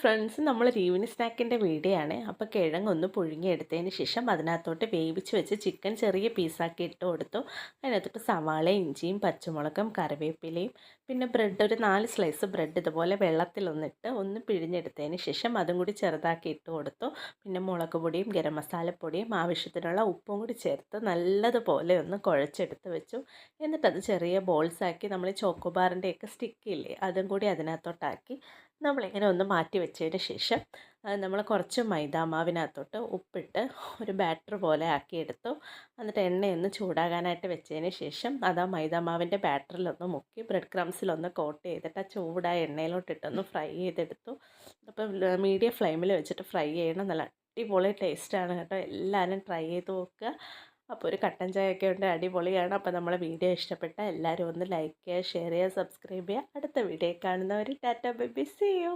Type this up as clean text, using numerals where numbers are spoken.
Friends, നമ്മൾ evening സ്നാക്കിൻ്റെ video ആണ്. അപ്പോൾ കിഴങ്ങൊന്ന് പുഴുങ്ങിയെടുത്തതിന് ശേഷം അതിനകത്തോട്ട് വേവിച്ച് വെച്ച് ചിക്കൻ ചെറിയ പീസാക്കി ഇട്ട് കൊടുത്തു. അതിനകത്തോട്ട് സവാളയും ഇഞ്ചിയും പച്ചമുളകും കറിവേപ്പിലയും പിന്നെ ബ്രെഡ് ഒരു 4 സ്ലൈസ് ബ്രെഡ് ഇതുപോലെ വെള്ളത്തിലൊന്നിട്ട് ഒന്ന് പിഴിഞ്ഞെടുത്തതിന് ശേഷം അതും കൂടി ചെറുതാക്കി ഇട്ട് കൊടുത്തു. പിന്നെ മുളക് പൊടിയും ഗരം മസാലപ്പൊടിയും ആവശ്യത്തിനുള്ള ഉപ്പും കൂടി ചേർത്ത് നല്ലതുപോലെ ഒന്ന് കുഴച്ചെടുത്ത് വെച്ചു. എന്നിട്ടത് ചെറിയ ബോൾസാക്കി നമ്മൾ ചോക്കോബാറിൻ്റെയൊക്കെ സ്റ്റിക്കില്ലേ അതും കൂടി അതിനകത്തോട്ടാക്കി നമ്മളിങ്ങനെ ഒന്ന് മാറ്റി വെച്ചതിന് ശേഷം നമ്മൾ കുറച്ച് മൈദാമാവിനകത്തോട്ട് ഉപ്പിട്ട് ഒരു ബാറ്റർ പോലെ ആക്കിയെടുത്തു. എന്നിട്ട് എണ്ണയൊന്ന് ചൂടാകാനായിട്ട് വെച്ചതിന് ശേഷം അത് ആ മൈദാമാവിൻ്റെ ബാറ്ററിലൊന്ന് മുക്കി ബ്രെഡ് ക്രംസിലൊന്ന് കോട്ട് ചെയ്തിട്ട് ആ ചൂടായ എണ്ണയിലോട്ടിട്ടൊന്ന് ഫ്രൈ ചെയ്തെടുത്തു. അപ്പം മീഡിയം ഫ്ലെയിമിൽ വെച്ചിട്ട് ഫ്രൈ ചെയ്യണം. നല്ല അടിപൊളി ടേസ്റ്റാണ് കേട്ടോ. എല്ലാവരും ട്രൈ ചെയ്ത് നോക്കുക. അപ്പോൾ ഒരു കട്ടൻ ചായയൊക്കെ ഉണ്ട്, അടിപൊളിയാണ്. അപ്പോൾ നമ്മളെ വീഡിയോ ഇഷ്ടപ്പെട്ടാൽ എല്ലാവരും ഒന്ന് ലൈക്ക് ചെയ്യുക, ഷെയർ ചെയ്യുക, സബ്സ്ക്രൈബ് ചെയ്യുക. അടുത്ത വീഡിയോ കാണുന്നവർ tata bye bye, see U.